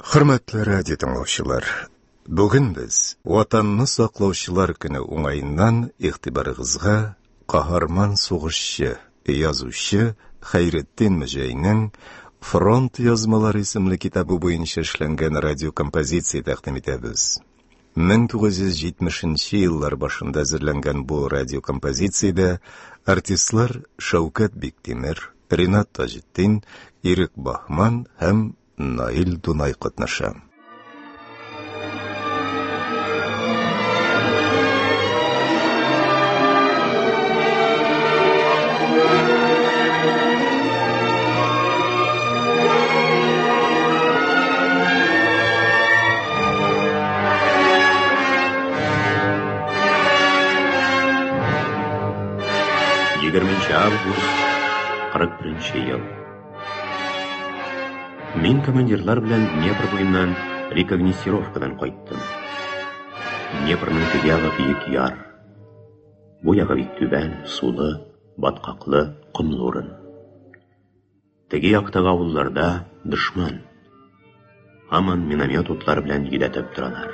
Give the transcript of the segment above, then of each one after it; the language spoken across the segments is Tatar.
Hürmetli radyo dinləyicilər, bugün biz vatanını saqlawçılar günü uңайından iqtibarıгызга qahraman soğuşçı, yazuvchi Xayriddin Müjeyning Front yazmalari isimli kitabı bo'yicha ishlangan radio kompozitsiya taqdim etamiz. 1970-yillar boshida hazırlangan bu radio kompozitsiyada artistlar Shavkat Bektemir, Rinat Tajiddin, Irik Bahman ham Nail Dunay qatnaşa. Август 41-yıl. Мен командирлар белән Днепр буеннан рекогносцировкадан кайттым. Днепрның теге ягы бик яр. Бу ягы бик түбән, сулы, баткаклы, комлы урын. Теге яктагы авылларда дошман. Һаман миномет утлары белән йөдәтеп торалар.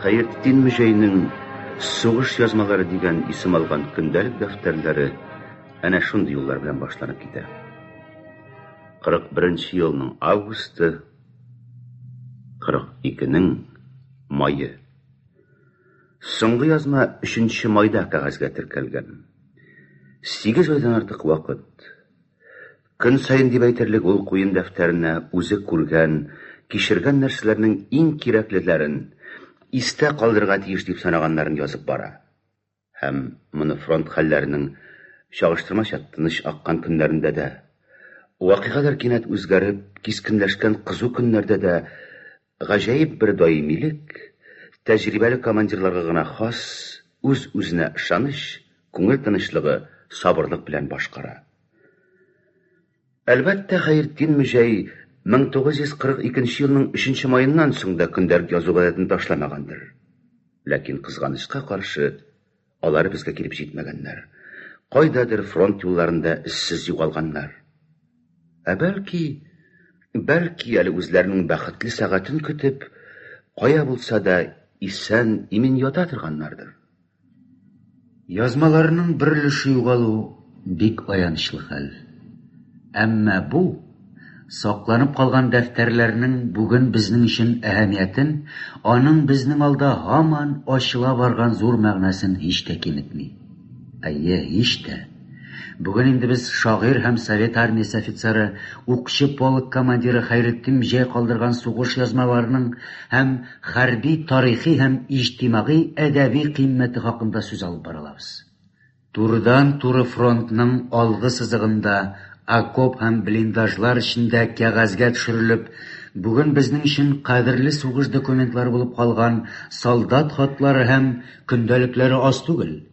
Xayriddin Müjeyning Soğuş yazmaları degan isim algan gündəlik dəftərləri әнә шундый юллар белән башланып китә. 41-нче елның августы, 42-нең майы. Соңгы язма 3-нче майда кәгазьгә теркәлгән. 8 айдан артык вакыт. Көн сайын дип әйтерлек ул куен дәфтәренә үзе күргән, кичергән нәрсәләрнең иң кирәклеләрен истә калдырырга тиеш дип санаганнарын язып бара. Һәм моны фронт хәлләренең чагыштырмача тыныч аккан көннәрендә дә, вакыйгалар кинәт үзгәреп, кискенләшкән кызу көннәрдә дә гаҗәеп бер даимилек, тәҗрибәле командирларга гына хас, үз-үзенә ышаныч, күңел тынычлыгы, сабырлык белән башкара. Әлбәттә, Xayriddin Müjey 1942 елның 3 майыннан соң да көндәлек язу гадәтен ташламагандыр. Ләкин кызганычка каршы, алар безгә килеп җитмәгәннәр. Кайдадыр фронт юлларында иссез югалганнар. Бәлки әле үзләренең бәхетле сәгатен көтеп, кая булса да исән, имин ята торганнардыр. Язмаларының бер өлеше югалу бик аянычлы хәл. Әмма бу сакланып калган дәфтәрләрнең бүген безнең өчен әһәмиятен, аның безнең алда һаман ачыла барган зур мәгънәсен һич тә киметми. Әйе, һич тә. Бүген инде без шагыйрь һәм Совет армиясе офицеры, укчы полк командиры Xayriddin Müjey калдырган сугыш язмаларының һәм хәрби, тарихи һәм иҗтимагый әдәби кыйммәте хакында сүз алып барабыз. Турыдан-туры фронтның алгы сызыгында окоп һәм блиндажлар эчендә кәгазьгә төшерелеп, бүген безнең өчен кадерле сугыш документлары булып калган солдат хатлары һәм көндәлекләре аз түгел.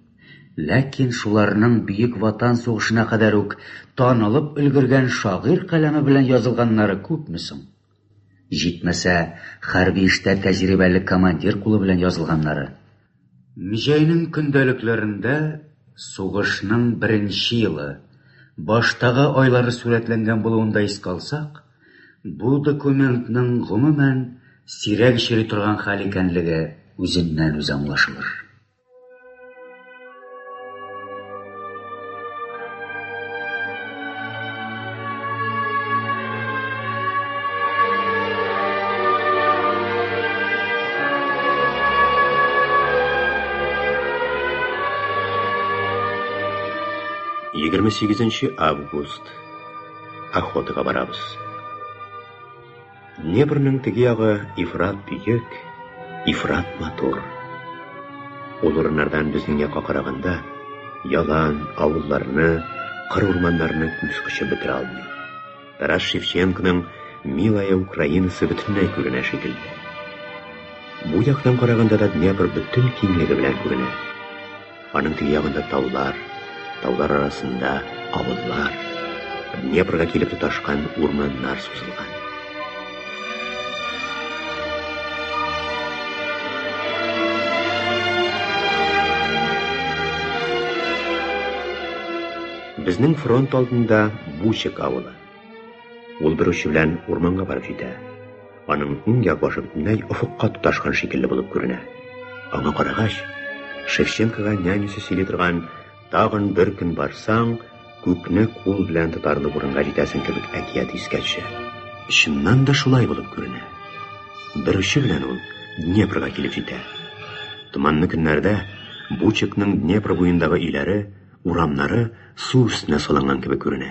Ләкин шуларның бөек ватан сугышына кадәр үк танылып өлгергән шагыйрь каләме белән язылганнары күпме соң? Җитмәсә, хәрби эштә тәҗрибәле командир кулы белән язылганнары. Müjeyning көндәлекләрендә сугышның 1-нче елы, баштагы айлары сурәтләнгән булуында искә алсак, бу документның гомумән сирәк очрый торган хәл икәнлеге үзеннән-үзе аңлашылыр. Егерме 8 август. Охотага барабыз. Днепрның теге ягы ифрат бүйек, ифрат матур. Ул урыннардан безнең якка караганда, ялан, авылларны, кыр урманнарны күз кычып бетерә алмый. Тарас Шевченконың «Милая Украинасы» бөтенләй күренә шикелле. Бу яктан караганда да Днепр бөтен киңлеге белән күренә. Аның теге ягында таулар, таулар арасында авыллар, Днепрга килеп тоташкан урманнар сузылган. Безнең фронт алдында Бучек авылы. Ул бер учы белән урманга барып җитә. Аның уң як башы бөтенләй офыкка туташкан шикелле булып күренә. Аңа карагач, Шевченкога нянюсы сөйли торган «Тагын бер көн барсаң, күкне кул белән тотарлык урынга җитәсең» кебек әкият искә төшә. Чыннан да шулай булып күренә. Бер учы белән ул Днепрога килеп җитә. Томанлы көннәрдә Бучекның Днепр буендагы өйләре, урамнары су өстенә салынган кебек күренә.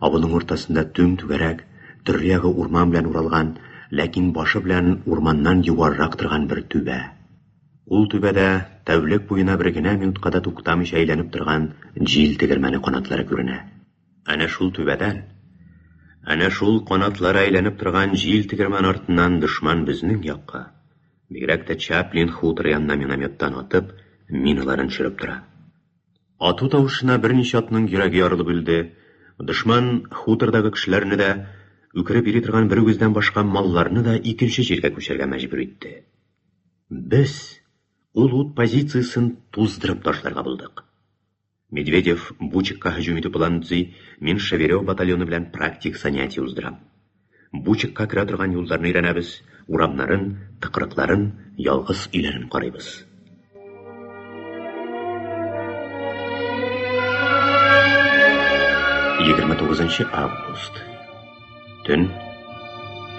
Авылның уртасында түм түгәрәк, тирә-ягы урман белән уралган, ләкин башы белән урманнан югарырак торган бер түбә. Ул түбәдә тәүлек буена бер генә минутка да туктамыйча әйләнеп торган җил тегермәне канатлары күренә. Әнә шул түбәдән, әнә шул канатлары әйләнеп торган җил тегермән артыннан дошман безнең якка, бигрәк тә Чаплин хутор янына минометтан атып, миналарын төшереп тора. Ату тавышына берничә атның йөрәге ярылып үлде. Дошман хутордагы кешеләрне дә, үкереп йөри торган бер үзеннән башка малларны да икенче җиргә күчәргә мәҗбүр итте. Без ул ут позициясын туздырып ташларга булдык. Медведев Бучекка һөҗүм итү планын төзи, мин Шеверев батальоны белән практик занятие уздырам. Бучекка керә торган юлларны өйрәнәбез, урамнарын, тыкрыкларын, ялгыз өйләрен карыйбыз. 29 август. Төн.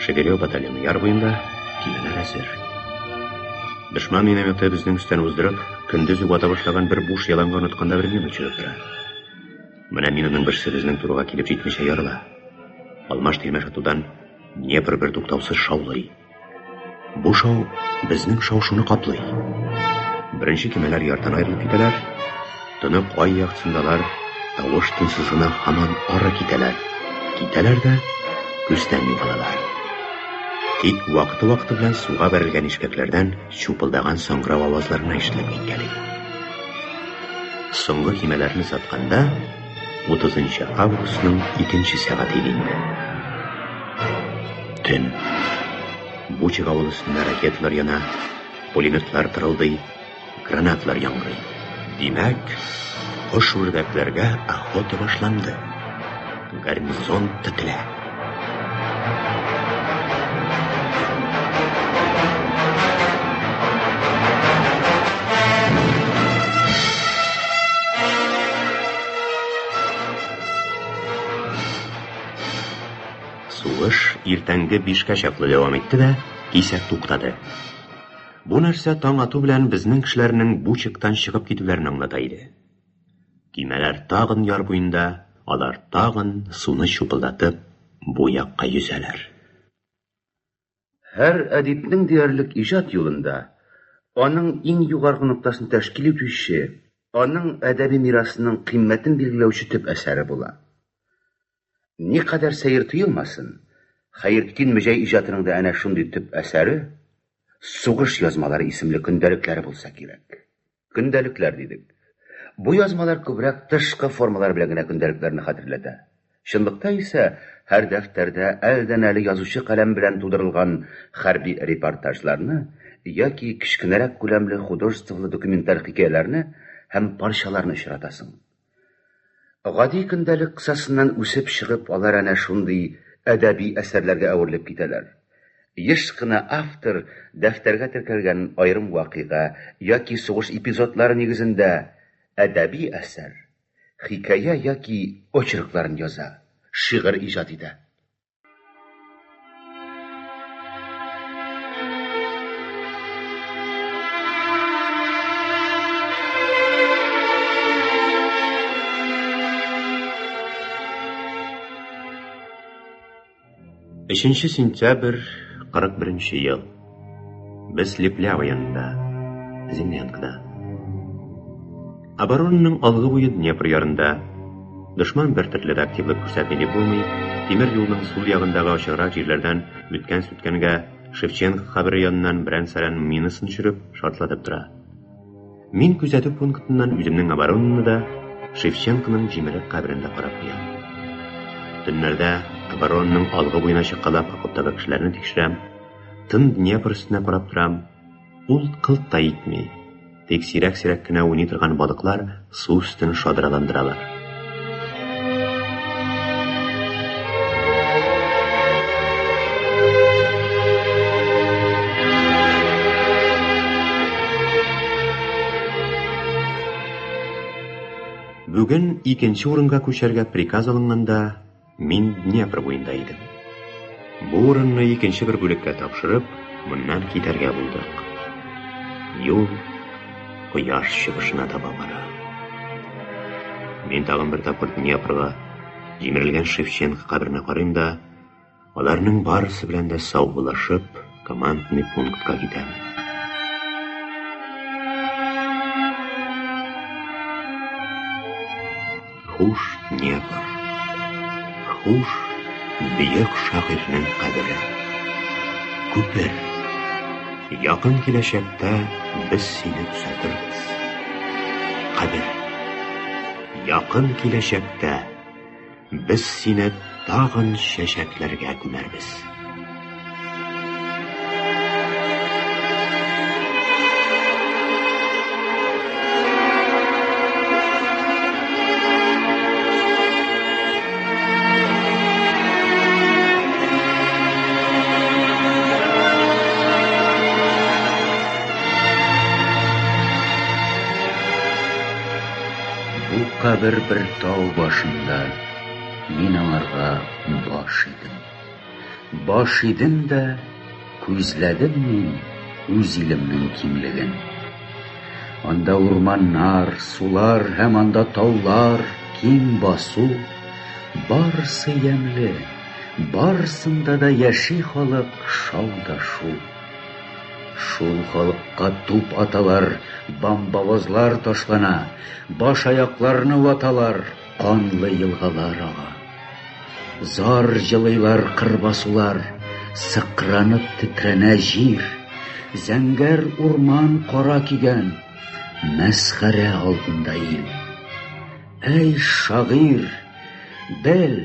Шеверев батальоны яр буенда, киләләр әзер. Дошман минометы безнең өстән уздырып, көндез үк ата башлаган бер буш яланга онытканда бер минут чыгып тора. Менә минуның берсе безнең турыга килеп җитмичә ярыла. Алмаш-тилмәш атудан Днепр бер туктаусыз шаулый. Бу шау безнең шау-шуны каплый. Беренче кемәләр яртан аерылып китәләр, тынып ай яктысындалар, тавыш тынсызына һаман ары китәләр дә күздән югалалар. Тик вакыты белән суга бәрелгән ишкәкләрдән чупылдаган саңгырау авазларына ишетелеп киткәли. Соңгы кимәләрне сатканда 30 августның 2 сәгате иде. Төн. Бучек авылы өстендә ракеталар яна, пулеметлар тырылдый, гранатлар яңгырый. Димәк, кош үрдәкләргә охота башланды. Гарнизон тетелә. Сугыш иртәнге 5-кә чаклы дәвам итте дә, кисәк туктады. Бу нәрсә таң ату белән безнең кешеләрнең Бучектан чыгып китүләрен аңлата иде. Кимәләр тагын яр буенда, алар тагын суны чупылдатып, бу якка йөзәләр. Һәр әдипнең диярлек иҗат юлында аның иң югаргы ноктасын тәшкил итүче, аның әдәби мирасының кыйммәтен билгеләүче төп әсәре була. Никадәр сәер тойылмасын, Хәйретдин Мөҗәй иҗатының да әнә шундый төп әсәре сугыш язмалары исемле көндәлекләре булса кирәк. Көндәлекләр дидек. Бу язмалар күбрәк тышкы формалар белән генә көндәлекләрне хәтерләтә. Чынлыкта исә һәр дәфтәрдә әлдән-әле язучы каләм белән тудырылган хәрби репортажларны яки кичкенәрәк күләмле художестволы документаль хикәяләрне һәм парчаларны очратасың. Гади көндәлек кысасыннан үсеп чыгып, алар әнә шундый әдәби әсәрләргә әверелеп китәләр. Еш кына автор дәфтәргә теркәлгән аерым вакыйга яки сугыш эпизодлары нигезендә әдәби әсәр, хикәя яки очеркларын яза, шигырь иҗат итә. Өченче сентябрь 41 ел. Без Леплява янында, Землянкада. Оборонның алгы буе Днепр ярында. Дошман бер төрле активлык күрсәтмәде булмый, тимер юлның сул ягындагы ачыграк җирләрдән үткән-сүткәнгә Шевченко хәбәре яннан берән-сәрән минасын төшереп, шартлатып тора. Мин күзәтү пунктыннан үземнең оборонны да Шевченконың җимерек каберендә карап куям. Төннәрдә оборонның алгы буена чыккалап окоптагы кешеләрне тикшерәм, тын Днепр өстенә карап торам. Ул кылт та итми. Тик сирәк-сирәк кенә уйный торган балыклар су өстен шадраландыралар. Бүген икенче урынга күчәргә приказ алынганда, мин Днепр буенда идем. Бу урынны икенче бер бүлеккә тапшырып, моннан китәргә булдык. Юл кояш чыгышына таба бара. Мин тагын бер тапкыр Днепрога, җимерелгән Шевченко каберенә карыйм да, аларның барысы белән дә саубулашып, командный пунктка китәм. Хуш, Днепр. Хуш, бөек шагыйрьнең кабере. Күпер. Якын киләчәктә без сине күрсәтербез. Кабер. Якын киләчәктә без сине тагын чәчәкләргә күмәрбез. Кабер бер тау башында, мин аңарга баш идем дә, күзләдем мин үз илемнең кимлеген. Анда урманнар, сулар һәм анда таулар, киң басу, барысы ямле, барысында да яши халык шау-шу. Шул халыкка туп аталар, бамбавозлар ташлана, баш аякларны ваталар, канлы елгалар ага. Зар җылыйлар кырбасулар, сыкранып тетрәнә җир, зәңгәр урман кара кигән, мәсхәрә алдында ил. Әй шагыйрь, бел,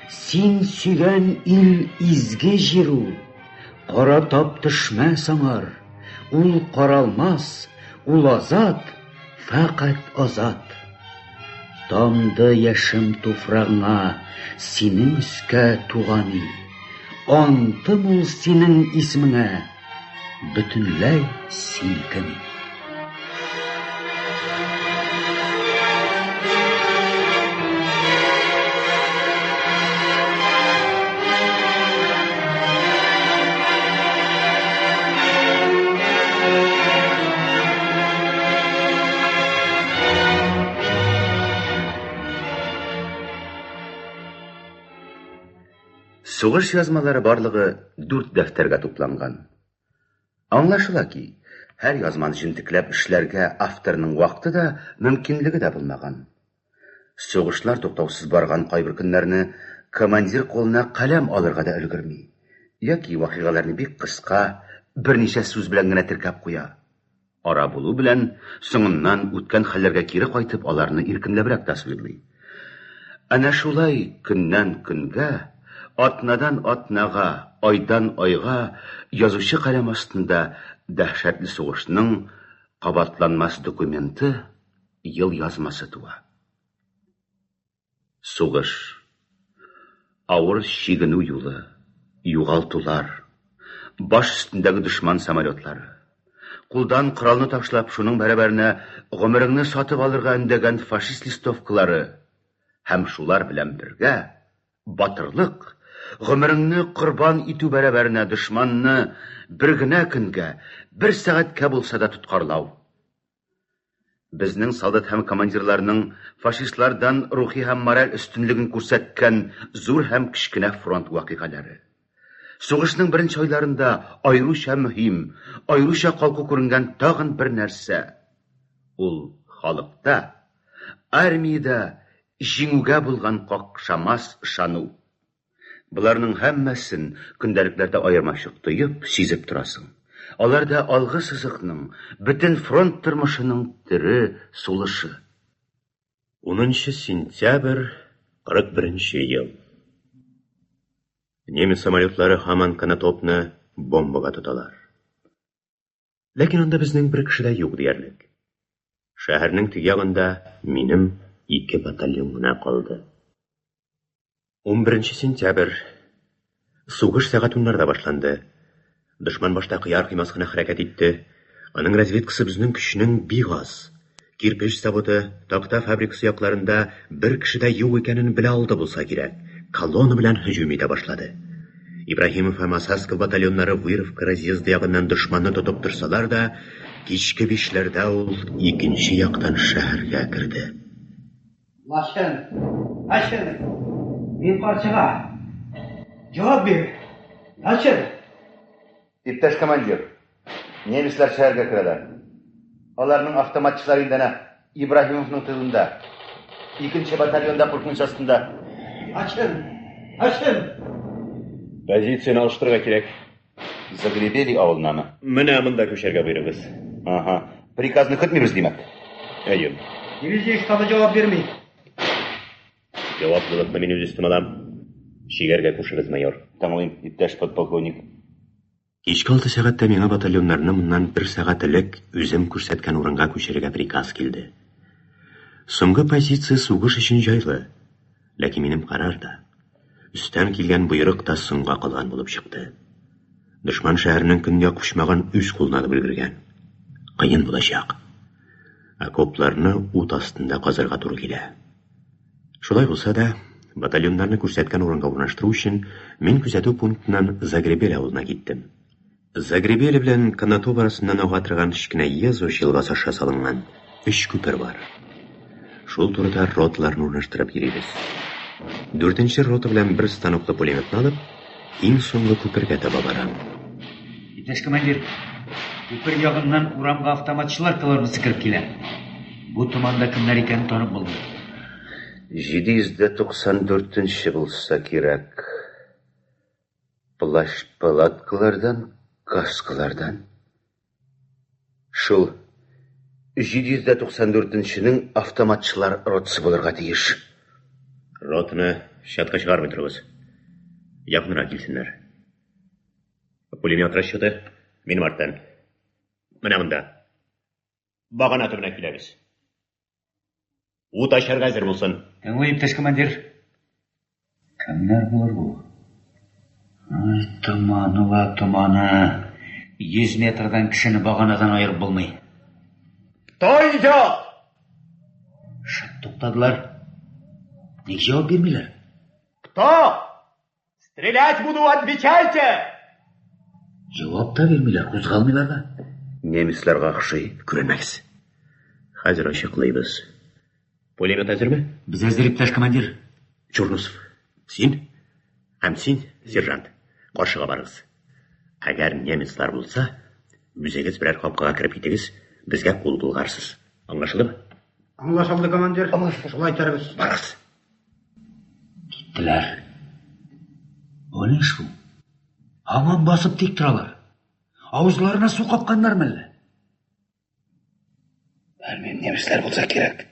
син сөйгән ил изге җиру, кара тап төшмә саңар. Ул каралмас, ул азат, фақат азат. Тамды яшым туфрагыңа, синең үскә туган ил. Антым ул синең исмеңә, бөтенләй синекен. Сугыш язмалары барлыгы 4 дәфтәргә тупланган. Аңлашыла ки, һәр язманы җентекләп эшләргә авторның вакыты да, мөмкинлеге дә булмаган. Сугышлар туктаусыз барган кайбер көннәрне командир кулына каләм алырга да өлгерми. Яки вакыйгаларны бик кыска, берничә сүз белән генә теркәп куя. Ара булу белән соңыннан үткән хәлләргә кире кайтып, аларны иркенләбрәк тасвирлый. Әнә шулай көннән көнгә, атнадан атнага, айдан айга язучы каләм астында дәһшәтле сугышның кабатланмас документы, ел язмасы туа. Сугыш. Авыр чигенү юлы, югалтулар, баш өстендәге дошман самолетлары. Кулдан коралны ташлап, шуның бәрабәренә гомереңне сатып алырга өндәгән фашист листовкалары һәм шулар белән бергә батырлык, гомереңне корбан итү бәрабәренә дошманны бер генә көнгә, бер сәгатькә булса да тоткарлау. Безнең солдат һәм командирларның фашистлардан рухи һәм мораль өстенлеген күрсәткән зур һәм кечкенә фронт вакыйгалары. Сугышның беренче айларында айруча мөһим, айруча калку күренгән тагын бер нәрсә. Ул халыкта, армиядә җиңүгә булган какшамас ышану. Буларның һәммәсен көндәлекләрдә аермачык тоеп, сизеп торасың. Аларда алгы сызыкның, бөтен фронт тормышының тере сулышы. 10 сентябрь 41 ел. Немец самолетлары һаман канатопны бомбага тоталар. Ләкин анда безнең бер кеше дә юк диярлек. Шәһәрнең теге ягында минем 2 батальон гына калды. 11 сентябрь. Сугыш сәгать 10-ларда башланды. Дошман башта кыяр кыймас кына хәрәкәт итте. Аның разведкасы безнең көчнең бик аз, Кирпич заводы, такта фабрикасы якларында бер кешедә юк икәнен белә алды булса кирәк. Колонна белән һөҗүм итә башлады. Ибраһимов һәм Асаска батальоннары Выровка разъезды ягыннан дошманны тотып торсалар да, кичке 5-ләрдә ул икенче яктан шәһәргә керде. Лашын, мин парчага җавап бир. Лашын. Иптәш командир, немецлар шәһәргә керәләр. Аларның автоматчылары инде Ибраһимовның тылында. 2-нче батальонда куркыныч астында. Лашын. Позицияны алыштырырга кирәк. Загребели авылнамы? Менә монда күчәргә боерыгыз. Ага. Приказны көтмибез димәк. Әйе. Дивизия штабы җавап бирми. Җаваплылыкны мин үз өстемә алам. Шигәргә кушыгыз, майор. Таңлыйм, иптәш подполковник. Кичке 6 сәгатьтә миңа батальоннарны моннан 1 сәгать элек үзем күрсәткән урынга күчерергә приказ килде. Соңгы позиция сугыш өчен җайлы, ләкин минем карар да, өстән килгән боерык та соңга калган булып чыкты. Дошман шәһәрнең көньяк почмагын үз кулына алып өлгергән. Кыен булачак. Окопларны ут астында казырга туры килә. Шулай булса да, батальоннарны күрсәткән урынга урнаштыру өчен мин күзәтү пунктыннан Загребель авылына киттем. Загребель белән Канатов арасыннан ага торган кечкенә Езош елгасы аша салынган 3 күпер бар. Шул турыда роталарны урнаштырып йөрибез. 4-нче рота белән бер станоклы пулеметны алып, иң соңгы күпергә таба барам. Иптәш командир, күпер ягыннан урамга автоматчылар колоннасы киреп килә. Бу туманда кемнәр икәнен танып булмый. 794-нче булса кирәк. Плащ палаткалардан, каскалардан. Шул 794-нченең автоматчылар ротасы булырга тиеш. Ротаны чатка чыгармый торыгыз. Якынрак килсеннәр. Пулемет расчеты минем арттан. Менә монда. Багана төбенә киләбез. Ут ачарга әзер булсын. Тыңлый, иптәш командир. Кемнәр булыр бу? Томаны. 100 метрдан кешене баганадан айырып булмый. Той идет! Шат туктадылар. Ник җавап бирмиләр? Кто? Стрелять буду, отвечайте! Җавап та бирмиләр, кузгалмыйлар да. Немецларга охшый, күренмәгез. Хәзер ачыклыйбыз. Пулемет әзерме? Без әзер, иптәш командир. Чурнусов, син һәм син, сержант, каршыга барыгыз. Әгәр немецлар булса, үзегез берәр капкага кирип китегез, безгә кул булгарсыз. Аңлашылдымы? Аңлашылды, командир. Шулай итәрбез. Барыгыз. Киттеләр. Бу ни шул? Һаман басып тик торалар. Авызларына су капканнармы әллә? Белмим, немецлар булса кирәк.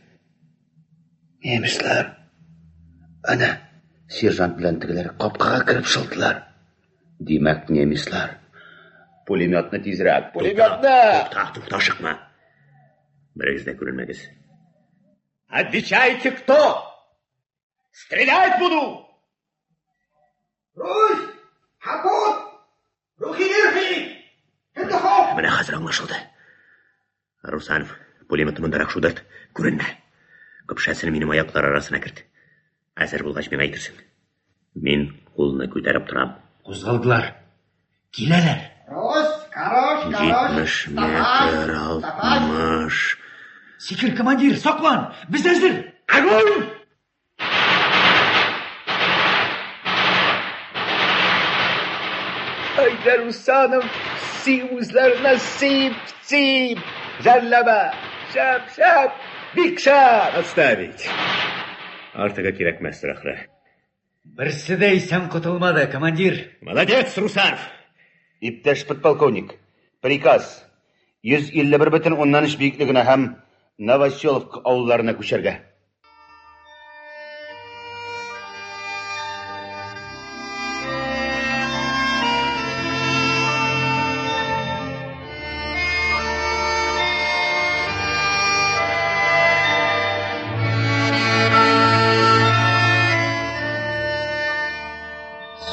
Немецлар. Ана, сержант белән тегеләр капкага кирип шылдылар. Димәк, немецлар. Пулеметны тизрәк. Пулеметны! Тукта, шыкма. Берегез дә күренмәгез. Отвечайте, кто? Стрелять буду! Русь! Хакут! Рухи вверхи! Петухов! Менә хәзер аңлашылды. Русанов, пулеметны мондарак шудырт, күренмә. Көпшәсен минем аяклар арасына керт. Әзер булгач миңа әйтерсең. Мин кулны күтәреп торам. Кузгалдылар. Киләләр. Хорош! 70 метр, 60. Сикер, командир, саклан! Без әзер! Огонь! Haydi Rusanım, sivuzlarına sip. Жарлама! Шап! Бик шап! Отставить. Артыга кирәкмәстер, ахры. Берсе дә исән котылмады, командир. Молодец, Русанов! Иптәш подполковник, приказ 151,3 биеклегенә һәм Новоселовка авылларына күчәргә.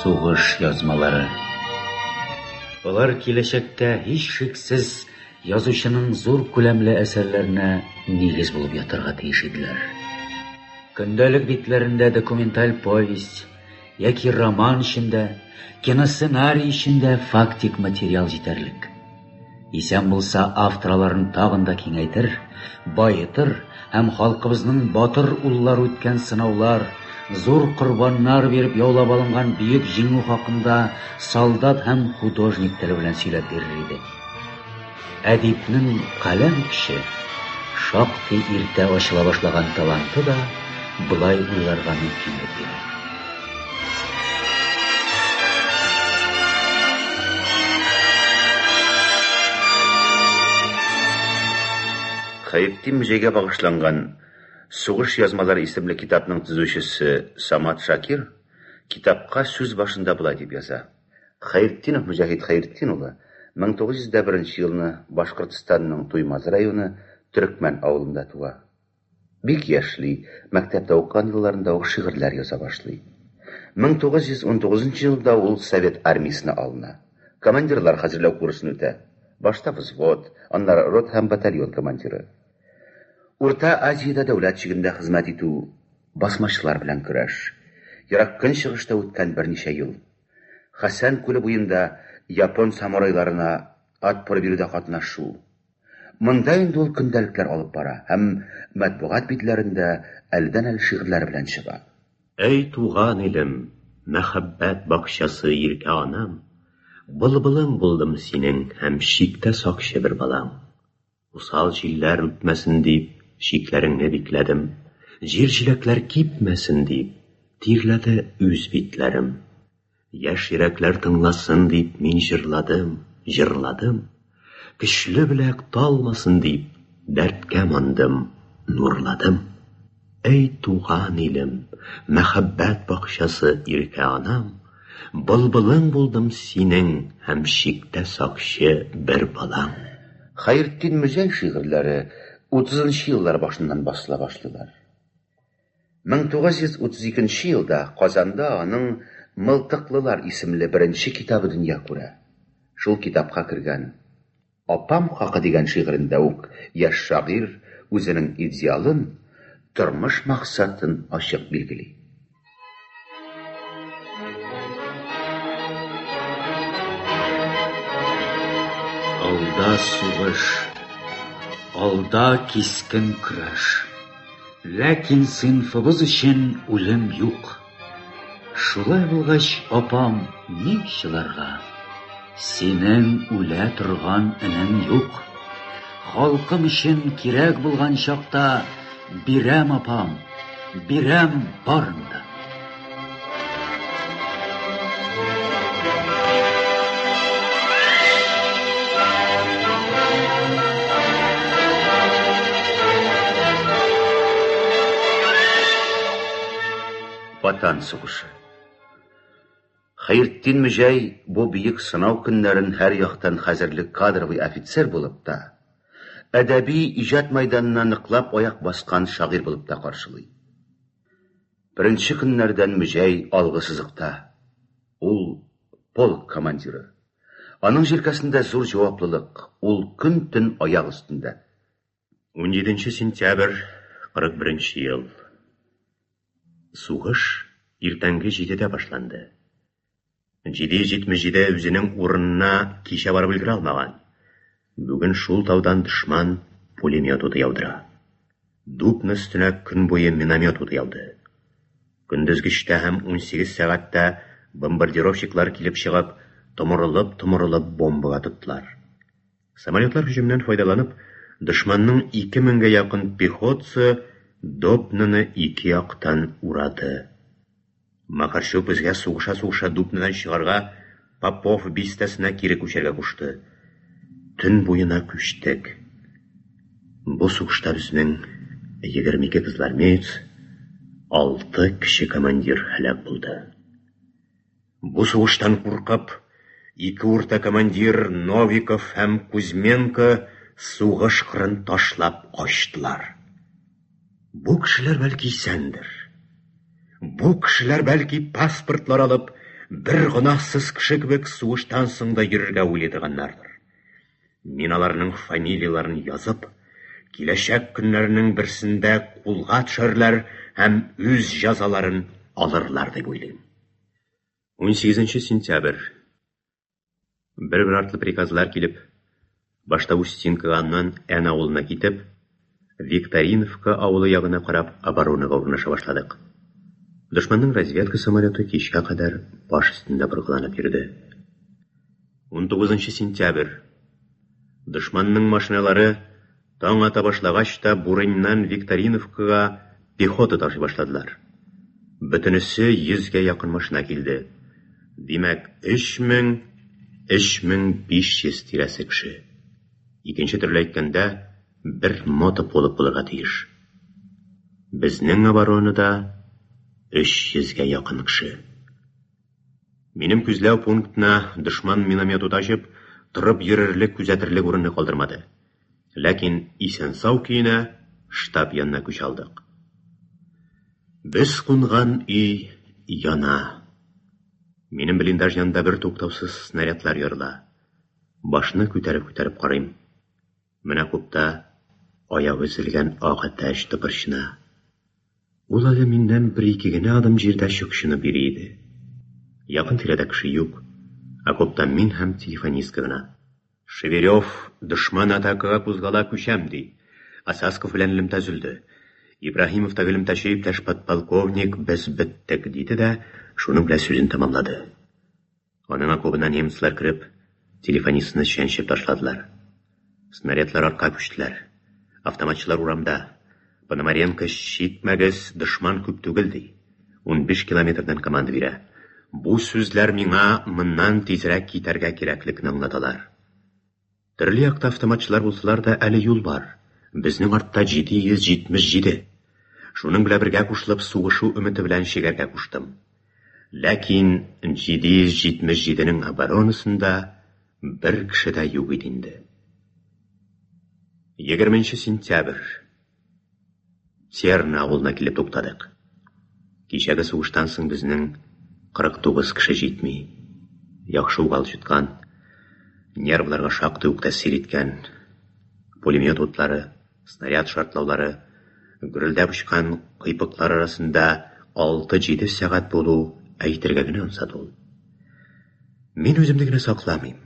Сугыш язмалары. Алар киләчәктә һич шиксез язучының зур күләмле әсәрләренә нигез булып ятырга тиеш иделәр. Көндәлек битләрендә документаль повесть яки роман эчендә, киносценарий эчендә фактик материал җитәрлек. Исән булса, авторларын тагын да киңәйтер, байытыр һәм халкыбызның батыр уллар үткән сынаулар, зур корбаннар биреп яулап алынган бөек җиңү хакында солдат һәм художник теле белән сөйләп бирер иде. Әдипнең каләм көче, шактый иртә ачыла башлаган таланты да былай уйларга мөмкинлек бирә. Хәйретдин Мөҗәйгә багышланган «Сугыш язмалары» исемле китапның төзүчесе Самат Шакир китапка сүз башында булай дип яза. Хәйретдинов Мөҗәһид Хәйретдин улы 1901 елны Башкортстанның Туймаз районы Төрекмән авылында туа. Бик яшьли, мәктәптә укыган елларында ук шигырьләр яза башлый. 1919 елда ул Совет армиясына алына. Командирлар хәзерләү курсын үтә. Башта взвод, аннары рот һәм батальон командиры. Урта Азиядә дәүләт чигендә хезмәт итү, басмачылар белән көрәш. Ерак көнчыгышта үткән берничә ел. Хәсән күле буенда япон самурайларына атпыр бирүдә катнашу. Монда инде ул көндәлекләр алып бара һәм матбугат битләрендә әлдән-әле шигырьләр белән чыга. Эй туган илем, мәхәббәт бакчасы иркә анам, былбылың булдым синең һәм шиктә сакчы бер балаң. Усал җилләр үтмәсен дип, шикләреңне бикләдем, җир җиләкләр кипмәсен дип, тирләде үз битләрем. Яшь йөрәкләр тыңласын дип, мин җырладым, көчле беләк талмасын дип, дәрткә мандым, нурладым. Эй туган илем, мәхәббәт бакчасы иркә анам, былбылың булдым синең һәм шиктә сакчы бер балаң. Хәйретдин Мөҗәй шигырьләре 30 еллар башыннан басыла башлыйлар. 1932 елда Казанда аның «Мылтыклылар» исемле беренче китабы дөнья күрә. Шул китапка кергән «Апам хакы» дигән шигырендә үк яшь шагыйрь үзенең идеалын, тормыш максатын ачык билгели. Алда сугыш, алда кискен көрәш. Ләкин сыйнфыбыз өчен үлем юк. Шулай булгач, апам, ник чыларга? Синең үлә торган энең юк. Халкым өчен кирәк булган чакта бирәм, апам, бирәм барында. Ватан сугышы. Хәйретдин Мөҗәй бу бөек сынау көннәрен һәр яктан хәзерлек кадровый офицер булып та, әдәби иҗат мәйданына ныклап аяк баскан шагыйрь булып та каршылый. Беренче көннәрдән Мөҗәй алгы сызыкта. Ул полк командиры. Аның җилкәсендә зур җаваплылык. Ул көн-төн аяк өстендә. 17 сентябрь 41 ел. Сугыш иртәнге 7-дә башланды. 7:77 үзенең урынына кичә барып өлгерә алмаган. Бүген шул таудан дошман пулемет уты яудыра. Дупны өстенә көн буе миномет уты яуды. Көндезге 3-тә һәм 18 сәгатьтә бомбардировщиклар килеп чыгып, томырылып бомбага тоттылар. Самолетлар һөҗүмнән файдаланып, дошманның 2000-гә якын пехотасы Дупныны 2 яктан урады. Макарчук безгә сугыша Дупныдан чыгарга Попов бистәсенә кире күчәргә кушты. Төн буена күчтек. Бу сугышта безнең 22 кызлармец, 6 кеше командир һәлак булды. Бу сугыштан куркып, 2 урта командир Новиков һәм Кузьменко сугыш кырын ташлап качтылар. Бу кешеләр бәлки исәндер. Бу кешеләр бәлки паспортлар алып, бер гынахсыз кеше кебек сугыштан соң да йөрергә уйлый торганнардыр. Мин аларның фамилияларын язып, киләчәк көннәрнең берсендә кулга төшәрләр һәм үз җәзаларын алырлар дип уйлыйм. 18 сентябрь. Бер артлы приказлар килеп, башта Устинкага, аннан Ән авылына китеп, Викториновка авылы ягына карап оборонага урнаша башладык. Дошманның разведка самолеты кичкә кадәр баш өстендә боргыланып йөрде. 19 сентябрь. Дошманның машиналары таң ата башлагач та Бурыннан Викториновкага пехота ташый башладылар. Бөтенесе 100-гә якын машина килде. Димәк, 3500 тирәсе кеше. Икенче төрле әйткәндә, бер мотополк булырга тиеш. Безнең оборонада 300-гә якын кеше. Минем күзләү пунктына дошман миномет уташып, торып йөрерлек, күзәтерлек урынны калдырмады. Ләкин исән-сау көенә штаб янына күч алдык. Без кунган өй яна. Минем блиндаж янында бер туктаусыз снарядлар ярыла. Башны күтәреп карыйм. Менә купта аяк өзелгән агатәч тыпырчына. Ул әле миннән 1-2 генә адым җирдә чукшыны бирә иде. Якын тирәдә кеше юк. Окопта мин һәм телефонистка гына. Шеверев дошман атакага кузгала күчәм ди. Асасков белән элемтә зөлде. Ибраһимов та элемтәче иптәш подполковник без беттек диде дә, шуның белән сүзен тамамлады. Аның окопына немецлар кирип, телефонистны чәнчеп ташладылар. Снарядлар арка күчтеләр. Автоматчылар урамда. Пономаренко шитмәгез, дошман күп түгел ди. 15 километрдан команда бирә. Бу сүзләр миңа моннан тизрәк китәргә кирәклекне аңлаталар. Төрле якта автоматчылар булсалар да әле юл бар. Безнең артта 777. Шуның белән бергә кушылып сугышу өмете белән чигәргә куштым. Ләкин 777-нең оборонасында бер кеше дә юк иде инде. 20 сентябрь. Терна авылына килеп туктадык. Кичәге сугыштан соң безнең 49 кеше җитми. Яхшы угал җиткән. Нервларга шактый ук тәэсир иткән. Пулемет утлары, снаряд шартлаулары, гүрелдәп очкан кыйпыклар арасында 6-7 сәгать булу әйтергә генә ансат ул. Мин үземне генә сакламыйм.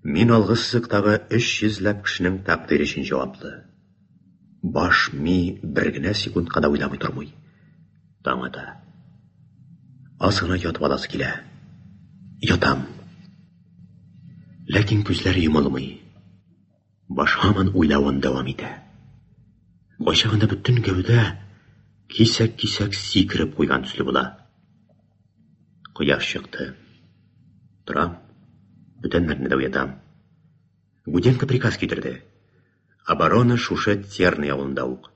Мин алгы сызыктагы 300-ләп кешенең тәкъдире өчен җаваплы. Баш ми бер генә секундка да уйламый тормый. Таң ата. Аз гына ятып аласы килә. Ятам. Ләкин күзләре йомылмый. Баш һаман уйлавын дәвам итә. Башагында бөтен гәүдә кисәк-кисәк сикереп куйган төсле була. Кояш чыкты. Торам. Бүтәннәрне дә уятам. Гуденко приказ китерде. Оборона шушы Терный авылында ук.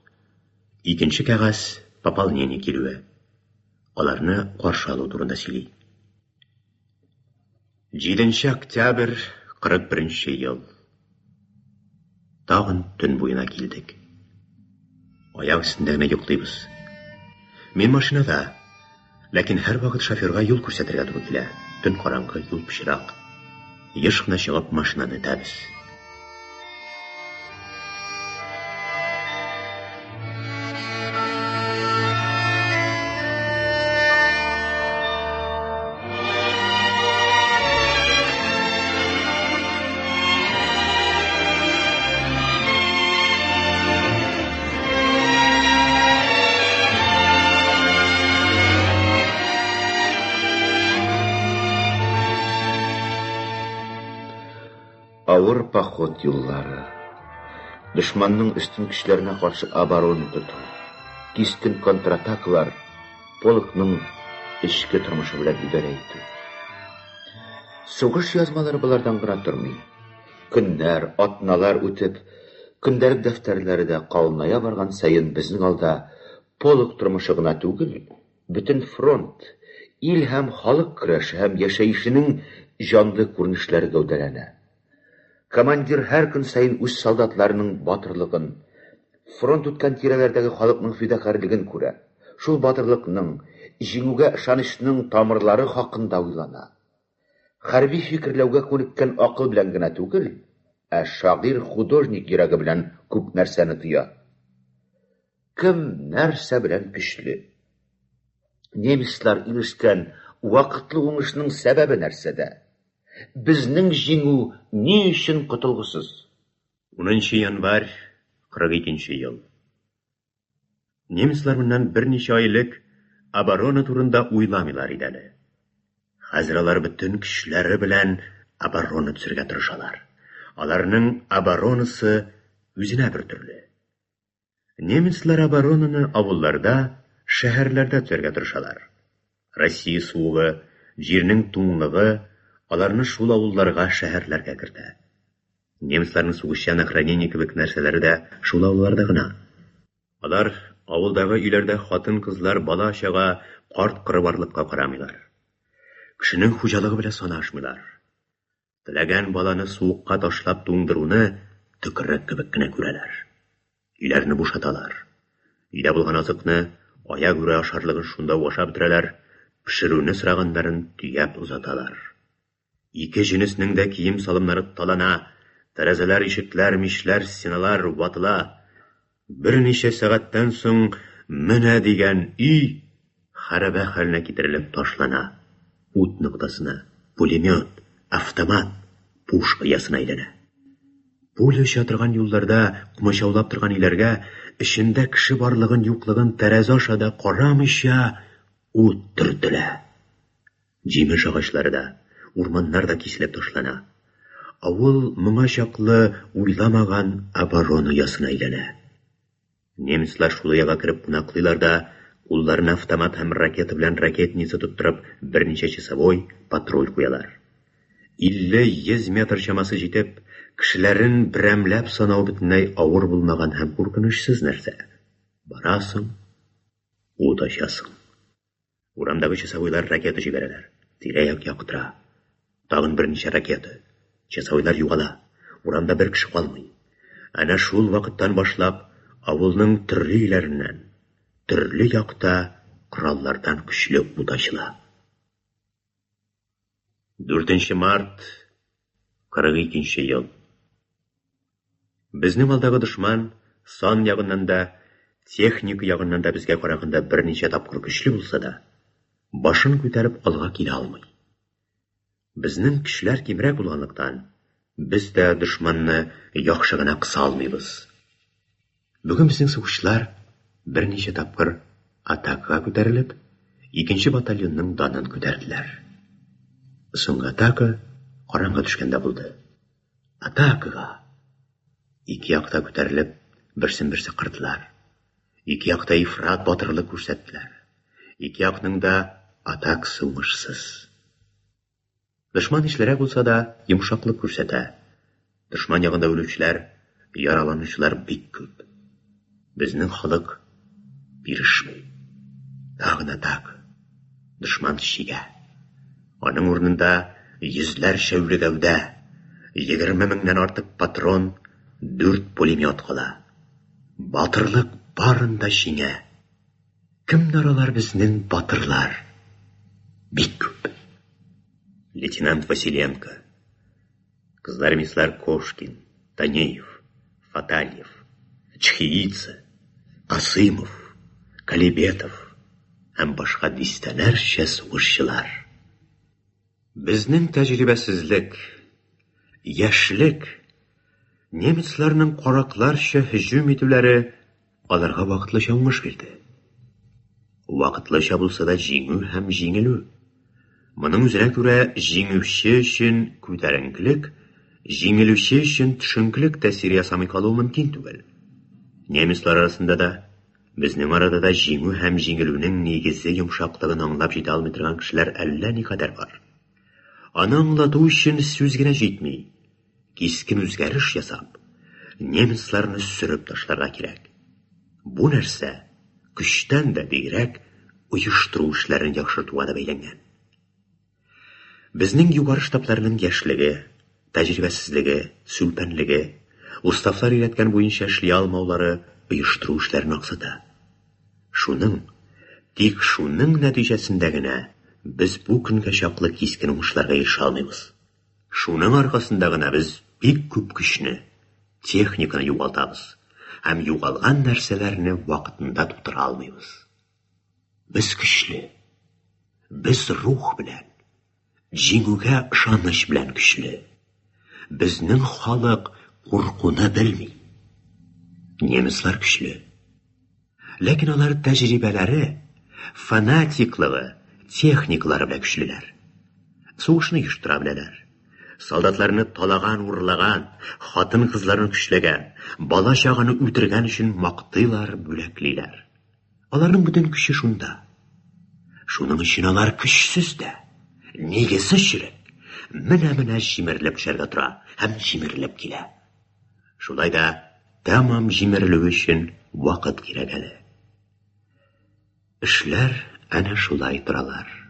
Икенче кәгазь пополнение килүе. Аларны каршы алу турында сөйли. 7 октябрь 41 ел. Тагын төн буена килдек. Аяк өстендә генә йоклыйбыз. Мин машинада, ләкин һәр вакыт шоферга юл күрсәтергә туры килә. Төн караңгы, юл пычрак. Еш кына чыгып машинаны тәбез. Авыр поход юллары. Дошманның өстен көчләренә каршы оборона тоту. Кистен контратакалар полкның эчке тормышы белән идарә итү. Сугыш язмалары булардан гына тормый. Көннәр, атналар үтеп, көндәлек дәфтәрләрендә калыная барган сайын безнең алда полк тормышы гына түгел, бөтен фронт, ил һәм халык көрәше һәм яшәешенең җанлы күренешләре гәүдәләнә. Командир һәр көн сайын үз солдатларының батырлыгын, фронт үткән тирәләрдәге халыкның фидакарлыгын күрә. Шул батырлыкның, җиңүгә ышанычның тамырлары хакында уйлана. Хәрби фикерләүгә күнеккән акыл белән генә түгел, шагыйрь художник йөрәге белән күп нәрсәне тоя. Кем нәрсә белән көчле? Немецлар ирешкән вакытлы уңышның сәбәбе нәрсәдә? Безнең җиңү ни өчен котылгысыз? 10 январь 42 ел. Немецлар моннан берничә айлык оборона турында уйламыйлар иде әле. Хәзер алар бөтен көчләре белән оборона төзергә тырышалар. Аларның оборонасы үзенә бер төрле. Немецлар оборонаны авылларда, шәһәрләрдә төзергә тырышалар. Россия суыгы, җирнең туңлыгы аларны шул авылларга, шәһәрләргә кертә. Немецларның сугышчан охранение кебек нәрсәләре дә шул авылларда гына. Алар авылдагы өйләрдә хатын-кызлар, бала-чага, карт-коры барлыкка карамыйлар. Кешенең хуҗалыгы белән санашмыйлар. Теләгән баланы суыкка ташлап туңдыруны төкерек кебек кенә күрәләр. Өйләрне бушаталар. Өйдә булган азыкны, аяк үрә ашарлыгын шунда ашап бетерәләр, пешерүне сорагандарын төяп узаталар. Ике җенеснең дә кием салымнары талана, тәрәзәләр, ишекләр, мишләр, стеналар ватыла. Берничә сәгатьтән соң менә дигән өй хәрабә хәленә китерелеп ташлана. Ут ноктасына, пулемет, автомат, пушка ясына әйләнә. Пуля оча торган юлларда, кумачаулап торган өйләргә, эчендә кеше барлыгын, юклыгын тәрәзә аша да карамыйча ут төртелә. Җимеш агачлары да, урманнар да киселеп ташлана. Авыл моңа чаклы уйламаган оборона ясына әйләнә. Немецлар шул яга кереп кунаклыйлар да, кулларына автомат һәм ракета белән ракетница тоттырып, берничә часовой патруль куялар. 50-100 метр чамасы җитеп, кешеләрен берәмләп санау бөтенләй авыр булмаган һәм куркынычсыз нәрсә. Барасың, ут ачасың. Урамдагы часовойлар ракета җибәрәләр. Тирә-як яктыра. Тагын берничә ракета. Часовойлар югала. Урамда бер кеше калмый. Әнә шул вакыттан башлап авылның төрле өйләреннән, төрле якта кораллардан көчле ут ачыла. 4 март 42 ел. Безнең алдагы дошман сан ягыннан да, техника ягыннан да безгә караганда берничә тапкыр көчле булса да, башын күтәреп алга килә алмый. Безнең көчләр кимрәк булганлыктан, без дә дошманны яхшы гына кыса алмыйбыз. Бүген безнең сугышлар берничә тапкыр атакага күтәрелеп, 2-нче батальонның данын күтәрделәр. Соңгы атака караңгы төшкәндә булды. Атакага ике якта күтәрелеп, берсен-берсе кырдылар. Ике якта ифрат батырлык күрсәттеләр. Ике якның да атакасы уңышсыз. Дошман ишләрәк булса да йомшаклык күрсәтә. Дошман ягында үлүчеләр, яраланучылар бик күп. Безнең халык бирешмей. Тагын атак. Дошман чигә. Аның урынында йөзләрчә үле гәүдә, 20 меңнән артык патрон, 4 пулемет кала. Батырлык барында җиңә. Кемнәр алар безнең батырлар? Бик күп. Лейтенант Василенко, кызлар-мислар Кошкин, Танеев, Фатальев, Чхиица, Касымов, Калибетов һәм башка дистәләрчә сугышчылар. Безнең тәҗрибәсезлек, яшьлек, немецларның каракларча һөҗүм итүләре аларга вакытлыча уңыш бирде. Вакытлыча булса да җиңү һәм җиңелү. Моның үзенә күрә җиңүче өчен күтәренкелек, җиңелүче өчен төшенкелек тәэсир ясамый калу мөмкин түгел. Немецлар арасында да, безнең арада да җиңү һәм җиңелүнең нигезе йомшаклыгын аңлап җитә алмый торган кешеләр әллә никадәр бар. Аны аңлату өчен сүз генә җитми, кискен үзгәреш ясап, немецларны сөреп ташларга кирәк. Бу нәрсә көчтән дә бигрәк оештыру эшләрен яхшыртуга да бәйләнгән. Безнең югары штабларның яшьлеге, тәҗрибәсезлеге, сүлпәнлеге, уставлар өйрәткән буенча эшли алмаулары оештыру эшләрен аксата. Тик шуның нәтиҗәсендә генә без бу көнгә чаклы кискен уңышларга ирешә алмыйбыз. Шуның аркасында гына без бик күп көчне, техниканы югалтабыз. Һәм югалган нәрсәләрне вакытында тутыра алмыйбыз. Без көчле. Без рух белән, җиңүгә ышаныч белән көчле. Безнең халык куркуны белми. Немецлар көчле. Ләкин алар тәҗрибәләре, фанатиклыгы, техникалары белән көчлеләр. Сугышны оештыра беләләр. Солдатларны талаган, урлаган, хатын-кызларны көчләгән, бала-чаганы үтергән өчен мактыйлар, бүләклиләр. Аларның бөтен көче шунда. Шуның өчен алар көчсез дә, нигезе чирек, менә җимерелеп төшәргә тора һәм җимерелеп килә. Шулай да тәмам җимерелү өчен вакыт кирәк әле. Эшләр әнә шулай торалар.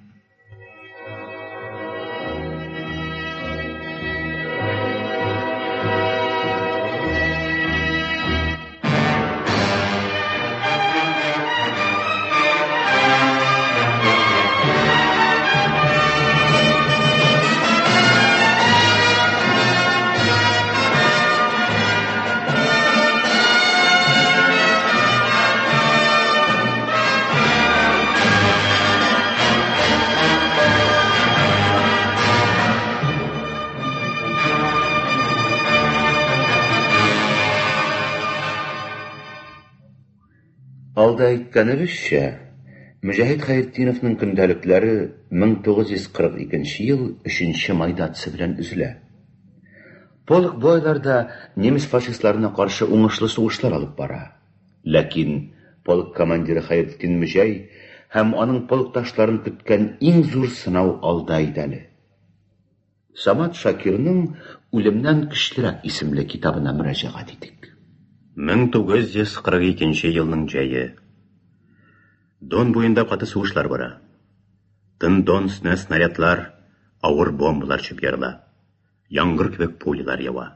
Алда әйткәнебезчә, Мөҗәһит Хәйретдиновның көндәлекләре 1942 ел 3 майда белән üzелә. Полк бу айларда немец фашистларына каршы уңышлы сугышлар алып бара. Ләкин полк командиры Хәйретдин Мөҗәй һәм аның полкташларын көткән иң зур сынау алда иде әле. Самат Шакирның «Үлемнән көчлерәк» исемле китабына мөрәҗәгать итик. 1942 елның җәе. Дон буенда каты сугышлар бара. Тын Дон өстенә снарядлар, авыр бомбалар чөп ярыла. Яңгыр кебек пулялар ява.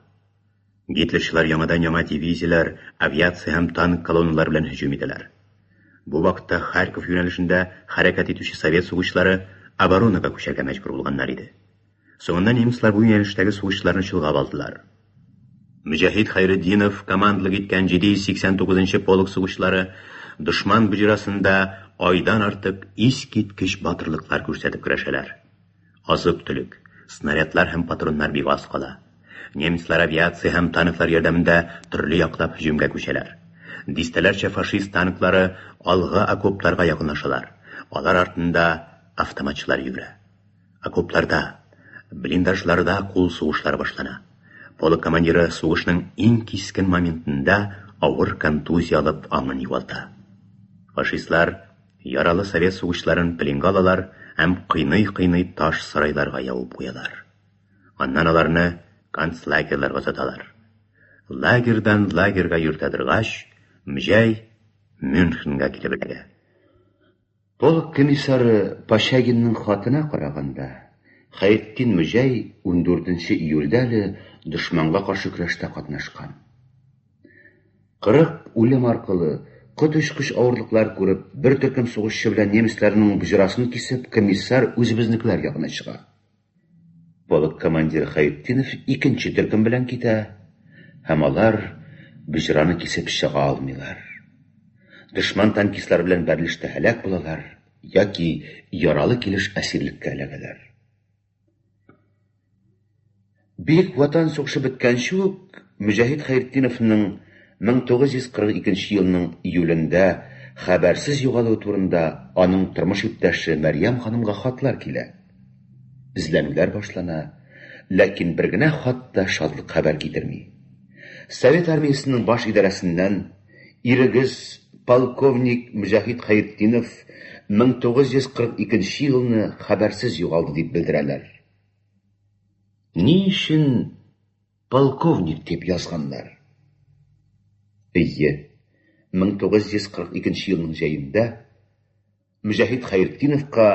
Гитлерчылар яңадан-яңа дивизияләр, авиация һәм танк колонналары белән һөҗүм итәләр. Бу вакытта Харьков юнәлешендә хәрәкәт итүче совет сугышлары оборонага күчәргә мәҗбүр булганнар иде. Соңында немецлар бу юнәлештәге сугышларны чолгап алдылар. Мөҗәһит Хәйретдинов командалык иткән 789-нчы полк сугышлары дошман буҗрасында айдан артык искиткеч батырлыклар күрсәтеп көрәшәләр. Азык-төлек, снарядлар һәм патроннар бик аз кала. Немецлар авиация һәм танклар ярдәмендә төрле яклап һөҗүмгә күчәләр. Дистәләрчә фашист танклары алга окопларга якынлашалар. Алар артында автоматчылар йөгерә. Окопларда, блиндажларда кул сугышлары башлана. Полк командиры сугышның иң кискен моментында авыр контузия алып аңын югалта. Фашистлар яралы совет сугышларын пленга алалар һәм кыйный-кыйный таш сарайларга ябып куялар. Аннан аларны концлагерларга саталар. Лагердан лагерга йөртә торгач, Мөҗәй Мюнхенга килеп эләгә. Полк комиссары Пашагинның хатына караганда, Хәйретдин Мөҗәй 14 июльдә әле дошманга каршы көрәштә катнашкан. 40 үлем аркылы котышкыч авырлыклар күреп, бер төркем сугышчы белән немецларның буҗрасын кисеп, комиссар үзебезнекеләр ягына чыга. Полк командиры Хәйретдинов икенче төркем белән китә, һәм алар буҗраны кисеп чыга алмыйлар. Дошман танкистлар белән бәрелештә һәлак булалар, яки яралы килеш әсирлеккә эләгәләр. Бик ватан сугышы беткәнче үк Мөҗәһит Хәйретдиновның 1942 елның июлендә хәбәрсез югалуы турында аның тормыш иптәше Мәрьям ханымга хатлар килә. Эзләнүләр башлана, ләкин бер генә хат та шатлык хәбәр китерми. Совет армиясының баш идарәсеннән ирегез полковник Мөҗәһит Хәйретдинов 1942 елны хәбәрсез югалды дип белдерәләр. Ни өчен полковник дип язганнар? Әйе, 1942 елның җәендә Мөҗәһит Хәйретдиновка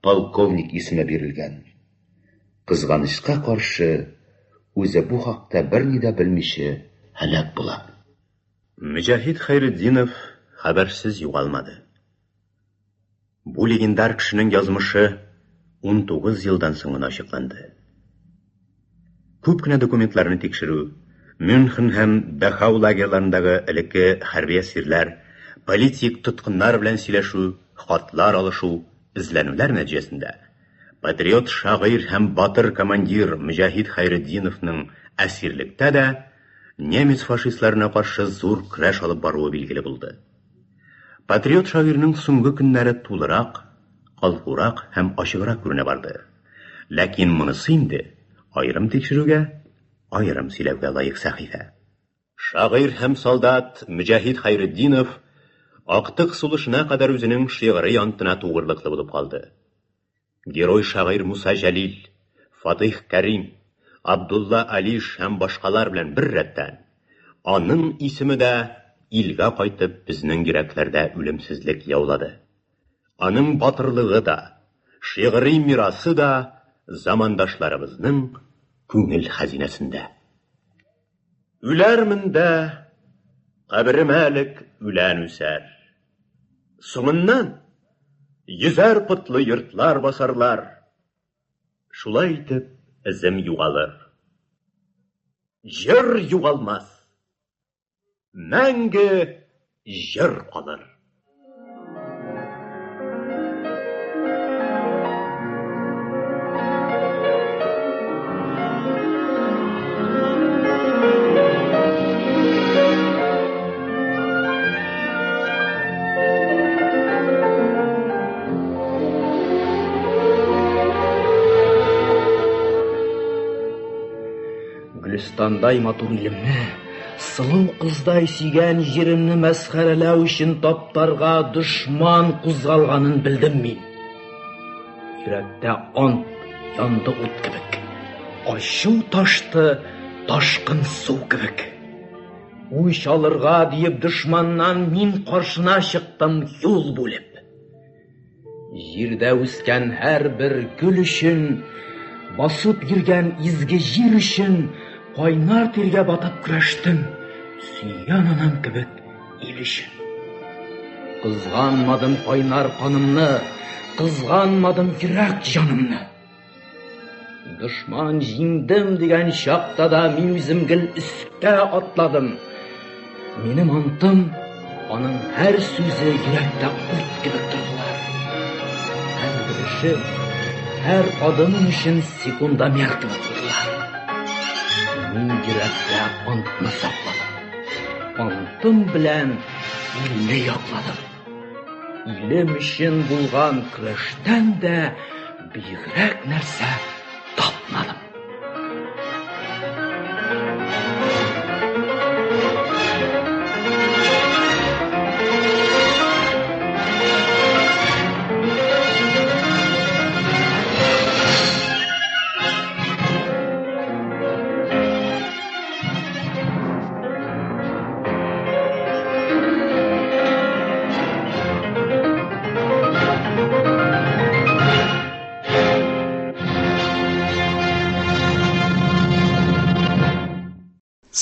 полковник исеме бирелгән. Кызганычка каршы, үзе бу хакта берни дә белмичә һәлак була. Мөҗәһит Хәйретдинов хәбәрсез югалмады. Бу легендар кешенең язмышы 19 елдан соң гына ачыкланды. күп кенә документларны тикшерү, Мюнхен һәм Дахау лагерларындагы элекке хәрби әсирләр, политик тоткыннар белән сөйләшү, хатлар алышу, эзләнүләр нәтиҗәсендә патриот шагыйрь һәм батыр командир Мөҗаһид Хәйретдиновның әсирлектә дә немец фашистларына каршы зур көрәш алып баруы билгеле булды. Патриот шагыйрьнең соңгы көннәре тулырак, калкурак һәм ачыграк күренә барды. Ләкин монысы инде айрым тикшерүгә, айрым сөйләүгә лаек сәхифә. Шагыйрь һәм солдат Мөҗаһид Хәйретдинов актык сулышына кадәр үзенең шигъри янтына тугырлыклы булып калды. Герой шагыйрь Муса Җәлил, Фатих Кәрим, Абдулла Алиш һәм башкалар белән бер рәттән аның исеме дә илгә кайтып безнең йөрәкләрдә үлемсезлек яулады. Аның батырлыгы да, шигъри мирасы да замандашларыбызның күңел хәзинәсендә. Үләрмен дә, каберем әлек үлән үсәр. Соңыннан йөзәр пытлы йортлар басарлар. Шулай итеп, эзем югалыр. Җыр югалмас. Мәңге җыр калыр. Гөлстандай матур илемне, сылу кыздай сөйгән җиремне мәсхәрәләү өчен таптарга дошман кузгалганын белдем мин. Йөрәктә ант янды ут кебек, ачу ташты ташкын су кебек. Үч алырга диеп дошманнан мин каршына чыктым юл булып. Җирдә үскән һәрбер гөл өчен, басып йөргән изге җир өчен кайнар тиргә батып көрәштем, сөйгән анам кебек ил өчен. Кызганмадым кайнар канымны, кызганмадым йөрәк җанымны. Дошман җиңдем дигән чакта да мин үзем гел өскә атладым. Минем антым, аның һәр сүзе йөрәктә ут кебек тордылар. Һәр бер эше, һәр адымым өчен секунда мер кебек булдылар. Мин йөрәктә антны сакладым. Антым белән илне якладым. Илем өчен булган көрәштән дә бигрәк нәрсә тапмадым.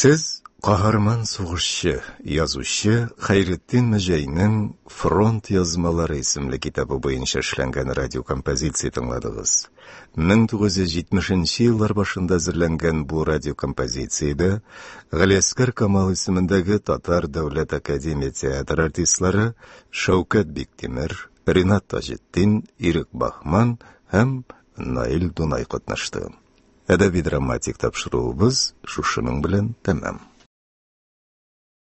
Сез каһарман сугышчы, язучы Хәйретдин Мәҗәйнең Фронт язмалары исемле китабы буенча эшләнгән радиокомпозиция тыңладыгыз. 1970 еллар башында әзерләнгән бу радиокомпозициядә Галиәскәр Камал исемендәге Татар дәүләт академия театр артистлары Шәүкәт Биктимер, Ринат Таҗетдин, Ирек Бахман һәм Наил Дунай катнашты. Әдәби-драматик тапшыруыбыз шушының белән тәмам.